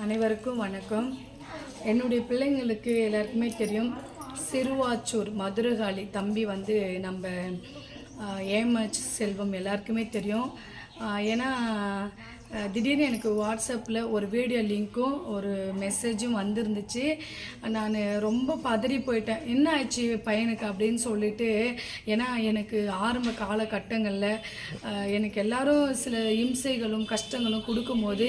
அனைவருக்கும் வணக்கம். என்னுடைய பிள்ளைங்களுக்கு எல்லாருக்குமே தெரியும், சிறுவாச்சூர் மதுரகாளி தம்பி வந்து நம்ம ஏமச் செல்வம் எல்லாருக்குமே தெரியும். ஏன்னா திடீர்னு எனக்கு வாட்ஸ்அப்பில் ஒரு வீடியோ லிங்க்கும் ஒரு மெசேஜும் வந்திருந்துச்சு. நான் ரொம்ப பதறி போயிட்டேன், என்ன ஆச்சு பையனுக்கு அப்படின்னு சொல்லிட்டு. ஏன்னா எனக்கு ஆரம்ப காலகட்டங்களில் எனக்கு எல்லாரும் சில இம்சைகளும் கஷ்டங்களும் கொடுக்கும்போது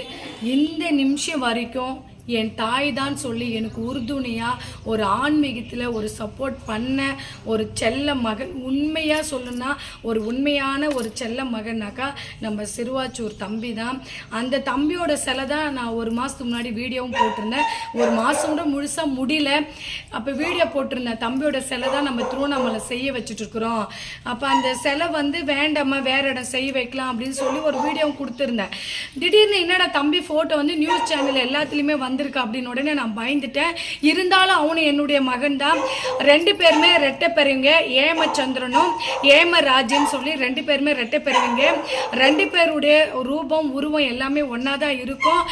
இந்த நிமிஷம் வரைக்கும் என் தாய் தான் சொல்லி எனக்கு உறுதுணையாக ஒரு ஆன்மீகத்தில் ஒரு சப்போர்ட் பண்ண ஒரு செல்ல மகன். உண்மையாக சொல்லணும்னா ஒரு உண்மையான ஒரு செல்ல மகன்னாக்கா நம்ம சிறுவாச்சூர் தம்பி தான். அந்த தம்பியோட சிலை தான் நான் ஒரு மாதத்துக்கு முன்னாடி வீடியோவும் போட்டிருந்தேன். ஒரு மாதம் கூட முழுசாக முடியல, அப்போ வீடியோ போட்டிருந்தேன். தம்பியோட சிலை தான் நம்ம திருவண்ணாமலை செய்ய வச்சுட்ருக்குறோம். அப்போ அந்த சிலை வந்து வேண்டாமா வேறு இடம் செய்ய வைக்கலாம் அப்படின்னு சொல்லி ஒரு வீடியோவும் கொடுத்துருந்தேன். திடீர்னு என்னடா தம்பி ஃபோட்டோ வந்து நியூஸ் சேனல் எல்லாத்துலேயுமே வந்திருக்கு அப்படின்னு உடனே நான் பயந்துட்டேன். இருந்தாலும் அவனு என்னுடைய மகன் தான். ரெண்டு பேருமே ரெட்டை பெறுவீங்க, ஏமச்சந்திரனும் ஏமராஜின்னு சொல்லி ரெண்டு பேருமே ரெட்டை பெறுவீங்க. ரெண்டு பேருடைய ரூபம் உருவம் எல்லாமே ஒன்றா தான் இருக்கும்.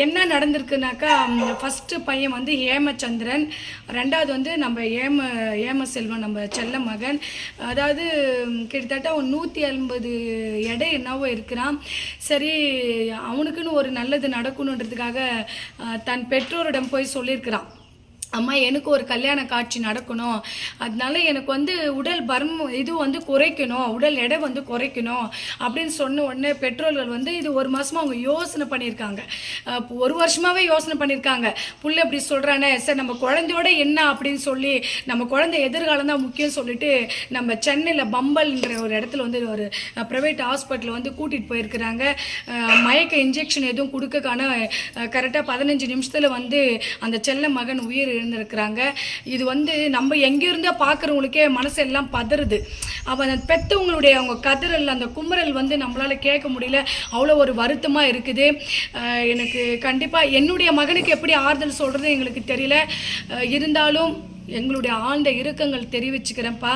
என்ன நடந்திருக்குனாக்கா, ஃபஸ்ட்டு பையன் வந்து ஏமச்சந்திரன், ரெண்டாவது வந்து நம்ம ஏம செல்வன் நம்ம செல்ல மகன். அதாவது கிட்டத்தட்ட அவன் 180 எடை என்னவோ இருக்கிறான். சரி, அவனுக்குன்னு ஒரு நல்லது நடக்கணுன்றதுக்காக தன் பெற்றோரிடம் போய் சொல்லியிருக்கிறான், அம்மா எனக்கு ஒரு கல்யாண காட்சி நடக்கணும், அதனால எனக்கு வந்து உடல் இது வந்து குறைக்கணும், உடல் எடை வந்து குறைக்கணும் அப்படின்னு சொன்ன உடனே பெற்றோர்கள் வந்து இது ஒரு மாதமாக அவங்க யோசனை பண்ணியிருக்காங்க. ஒரு வருஷமாகவே யோசனை பண்ணியிருக்காங்க. புள்ள இப்படி சொல்கிறானே, சார் நம்ம குழந்தையோட என்ன அப்படின்னு சொல்லி, நம்ம குழந்தை எதிர்காலம் தான் முக்கியம் சொல்லிட்டு நம்ம சென்னையில் பம்பல்ன்ற ஒரு இடத்துல வந்து ஒரு ப்ரைவேட் ஹாஸ்பிட்டலில் வந்து கூட்டிகிட்டு போயிருக்கிறாங்க. மயக்க இன்ஜெக்ஷன் எதுவும் கொடுக்கக்கான கரெக்டாக 15 நிமிஷத்தில் வந்து அந்த செல்ல மகன் உயிர் இருந்திருக்கிறாங்க. இது வந்து நம்ம எங்கிருந்தோ பார்க்குறவங்களுக்கே மனசெல்லாம் பதறுது. அப்போ அந்த பெற்றவங்களுடைய அவங்க கதறல், அந்த குமுறல் வந்து நம்மளால் கேட்க முடியல. அவ்வளோ ஒரு வருத்தமாக இருக்குது. எனக்கு கண்டிப்பாக என்னுடைய மகனுக்கு எப்படி ஆறுதல் சொல்கிறது எங்களுக்கு தெரியல. இருந்தாலும் எங்களுடைய ஆழ்ந்த இறுக்கங்கள் தெரிவிச்சுக்கிறேன்ப்பா.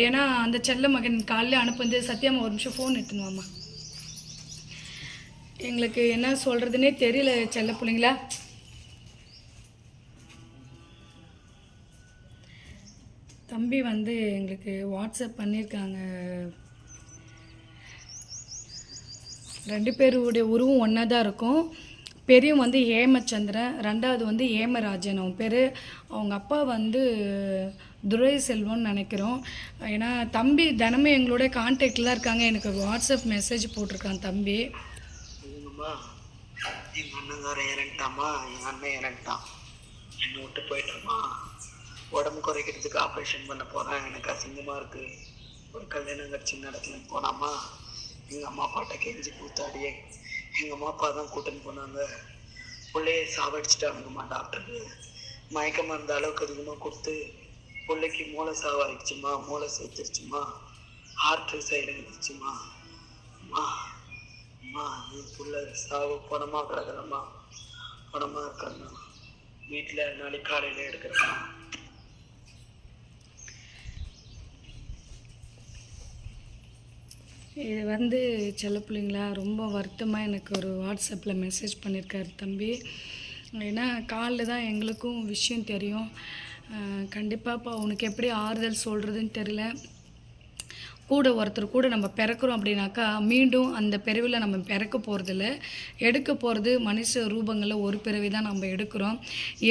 ஏன்னா அந்த செல்ல மகன் காலையில் அனுப்புந்து சத்தியமாக ஒரு நிமிஷம் ஃபோன் எடுத்துனுவாம்மா. எங்களுக்கு என்ன சொல்கிறதுனே தெரியல செல்ல பிள்ளைங்களா. தம்பி வந்து எங்களுக்கு வாட்ஸ்அப் பண்ணியிருக்காங்க. ரெண்டு பேருடைய உருவம் ஒன்றா தான் இருக்கும். பெரியவன் வந்து ஏமச்சந்திரன், ரெண்டாவது வந்து ஏமராஜன் அவன் பேர். அவங்க அப்பா வந்து துரை செல்வம்னு நினைக்கிறோம். ஏன்னா தம்பி தினமும் எங்களோட கான்டாக்டில் தான் இருக்காங்க. எனக்கு வாட்ஸ்அப் மெசேஜ் போட்டிருக்கான் தம்பி. எங்கள் அண்ணங்காரன் இறங்கிட்டாமா, எங்கள் அண்ணன் இறங்கிட்டான், என்னை விட்டு போயிட்டாமா, உடம்பு குறைக்கிறதுக்கு ஆப்ரேஷன் பண்ண போகிறேன், எனக்கு அசிங்கமாக இருக்குது, ஒரு கல்யாணம் கட்சி நடத்துல போனாமா, எங்கள் அம்மா அப்பாட்ட கெஞ்சி கூத்தாடியே எங்கள் அம்மா அப்பா தான் கூட்டின்னு போனாங்க. பிள்ளைய சாவடிச்சிட்டாங்கம்மா டாக்டருக்கு. மயக்க மருந்து அளவுக்கு அதிகமாக கொடுத்து பிள்ளைக்கு மூளை சாவாயிடுச்சுமா, மூளை சேர்த்துருச்சுமா, ஹார்ட் சைடு இருந்துச்சுமா. அம்மா அம்மா என் பிள்ளை சாவு பணமாக கிடக்குறம்மா, பணமாக இருக்கிறம்மா, வீட்டில் நாளைக்கு காலையில் எடுக்கிறம்மா. இது வந்து செல்ல பிள்ளைங்களா ரொம்ப வருத்தமாக எனக்கு ஒரு வாட்ஸ்அப்பில் மெசேஜ் பண்ணியிருக்காரு தம்பி. ஏன்னா காலில் தான் எங்களுக்கும் விஷயம் தெரியும். கண்டிப்பாப்பா உனக்கு எப்படி ஆறுதல் சொல்கிறதுன்னு தெரியல. கூட ஒருத்தர் கூட நம்ம பிறக்கிறோம் அப்படின்னாக்கா மீண்டும் அந்த பிறவியில் நம்ம பிறக்க போகிறதில்ல, எடுக்க போகிறது மனுஷ ரூபங்களில் ஒரு பிறவி தான் நம்ம எடுக்கிறோம்.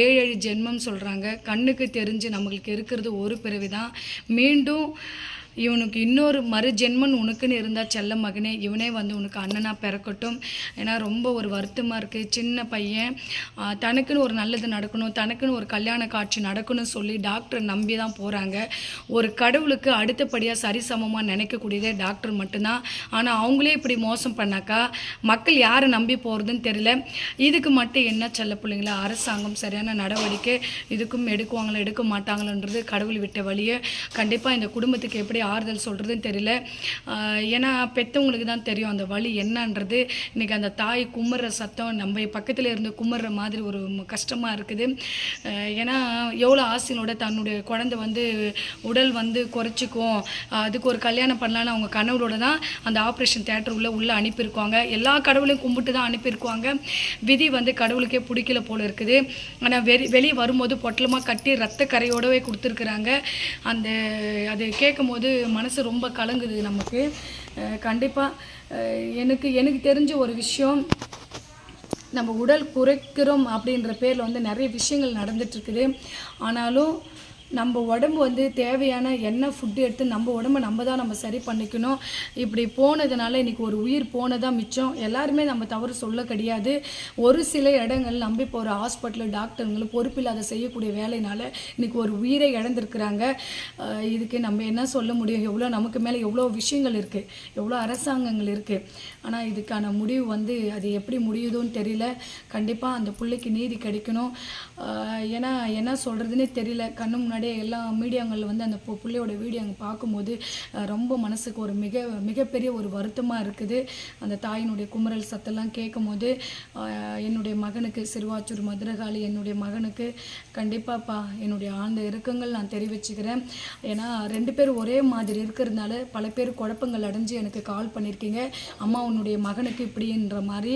7 ஜென்மம் சொல்கிறாங்க. கண்ணுக்கு தெரிஞ்சு நம்மளுக்கு இருக்கிறது ஒரு பிறவி தான். மீண்டும் இவனுக்கு இன்னொரு மறு ஜென்மன் உனக்குன்னு இருந்தால் செல்ல மகனே, இவனே வந்து உனக்கு அண்ணனாக பிறக்கட்டும். ஏன்னா ரொம்ப ஒரு வருத்தமாக இருக்குது. சின்ன பையன் தனக்குன்னு ஒரு நல்லது நடக்கணும், தனக்குன்னு ஒரு கல்யாண காட்சி நடக்கணும்னு சொல்லி டாக்டரை நம்பி தான் போகிறாங்க. ஒரு கடவுளுக்கு அடுத்தபடியாக சரிசமமாக நினைக்கக்கூடியதே டாக்டர் மட்டும்தான். ஆனால் அவங்களே இப்படி மோசம் பண்ணாக்கா மக்கள் யாரை நம்பி போகிறதுன்னு தெரியல. இதுக்கு மட்டும் என்ன செல்ல பிள்ளைங்களா, அரசாங்கம் சரியான நடவடிக்கை இதுக்கும் எடுக்குவாங்களோ எடுக்க மாட்டாங்களோன்றது கடவுள் விட்ட வழியை. கண்டிப்பாக இந்த குடும்பத்துக்கு எப்படி ஆறுதல் சொல்கிறதுன்னு தெரியல. ஏன்னா பெற்றவங்களுக்கு தான் தெரியும் அந்த வலி என்னன்றது. இன்றைக்கி அந்த தாய் கும்பிட்ற சத்தம் நம்ம பக்கத்தில் இருந்து கும்பிட்ற மாதிரி ஒரு கஷ்டமாக இருக்குது. ஏன்னா எவ்வளோ ஆசையோட தன்னுடைய குழந்தை வந்து உடல் வந்து குறைச்சிக்கும், அதுக்கு ஒரு கல்யாணம் பண்ணலான்னு அவங்க கனவுளோட தான் அந்த ஆப்ரேஷன் தியேட்டர் உள்ளே அனுப்பியிருக்காங்க. எல்லா கடவுளையும் கும்பிட்டு தான் அனுப்பியிருக்காங்க. விதி வந்து கடவுளுக்கே பிடிக்கல போல இருக்குது. ஆனால் வெளியே வரும்போது பொட்டலமாக கட்டி ரத்த கரையோடவே கொடுத்துருக்குறாங்க. அது கேட்கும் போது மனசு ரொம்ப கலங்குது நமக்கு. கண்டிப்பாக எனக்கு தெரிஞ்ச ஒரு விஷயம், நம்ம உடல் குறைக்கிறோம் அப்படின்ற பேரில் வந்து நிறைய விஷயங்கள் நடந்துட்டுருக்குது. ஆனாலும் நம்ம உடம்பு வந்து தேவையான என்ன ஃபுட்டு எடுத்து நம்ம உடம்பை நம்ம சரி பண்ணிக்கணும். இப்படி போனதுனால இன்றைக்கி ஒரு உயிர் போனதாக மிச்சம். எல்லாருமே நம்ம தவறு சொல்ல கிடையாது. ஒரு சில இடங்கள் நம்பி இப்போ ஒரு ஹாஸ்பிட்டல் டாக்டருங்களும் பொறுப்பில்லாத செய்யக்கூடிய வேலையினால இன்றைக்கி ஒரு உயிரை இழந்திருக்கிறாங்க. இதுக்கு நம்ம என்ன சொல்ல முடியும்? எவ்வளோ நமக்கு மேலே எவ்வளோ விஷயங்கள் இருக்குது, எவ்வளோ அரசாங்கங்கள் இருக்குது. ஆனால் இதுக்கான முடிவு வந்து அது எப்படி முடியுதோன்னு தெரியல. கண்டிப்பாக அந்த பிள்ளைக்கு நீதி கிடைக்கணும். ஏன்னா என்ன சொல்கிறதுனே தெரியல. கண்ணு முன்னாடியே எல்லா மீடியாங்களில் வந்து அந்த பிள்ளையோட வீடியோ அங்கே பார்க்கும்போது ரொம்ப மனசுக்கு ஒரு மிகப்பெரிய ஒரு வருத்தமாக இருக்குது. அந்த தாயினுடைய குமரல் சத்தெல்லாம் கேட்கும் போது என்னுடைய மகனுக்கு, சிறுவாச்சூர் மதுரகாளி என்னுடைய மகனுக்கு கண்டிப்பாப்பா என்னுடைய ஆழ்ந்த இறக்கங்கள் நான் தெரிவிச்சுக்கிறேன். ஏன்னா 2 பேரும் ஒரே மாதிரி இருக்கிறதுனால பல பேர் குழப்பங்கள் அடைஞ்சு எனக்கு கால் பண்ணியிருக்கீங்க. அம்மா உன்னுடைய மகனுக்கு இப்படின்ற மாதிரி.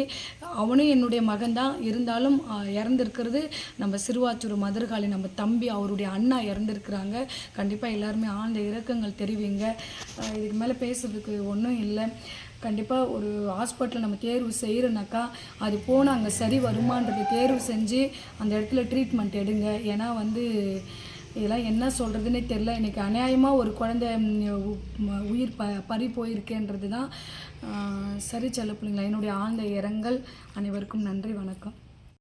அவனும் என்னுடைய மகன் தான், இருந்தாலும் இறந்துருக்கிறது நம்ம சிறுவாச்சூர் மதுரகாளி, நம்ம தம்பி, அவருடைய அண்ணா இறந்துருக்குறாங்க. கண்டிப்பாக எல்லாருமே ஆழ்ந்த இரக்கங்கள் தெரிவிங்க. இதுக்கு மேலே பேசுறதுக்கு ஒன்றும் இல்லை. கண்டிப்பாக ஒரு ஹாஸ்பிட்டலில் நம்ம தேர்வு செய்கிறோன்னாக்கா அது போனால் அங்கே சரி வருமானது தேர்வு செஞ்சு அந்த இடத்துல ட்ரீட்மெண்ட் எடுங்க. ஏன்னா வந்து இதெல்லாம் என்ன சொல்கிறதுனே தெரில. இன்றைக்கி அநியாயமாக ஒரு குழந்தை உயிர் பறி போயிருக்கேன்றது தான். சரி செல்ல பிள்ளைங்களா, என்னுடைய ஆழ்ந்த இரங்கல். அனைவருக்கும் நன்றி, வணக்கம்.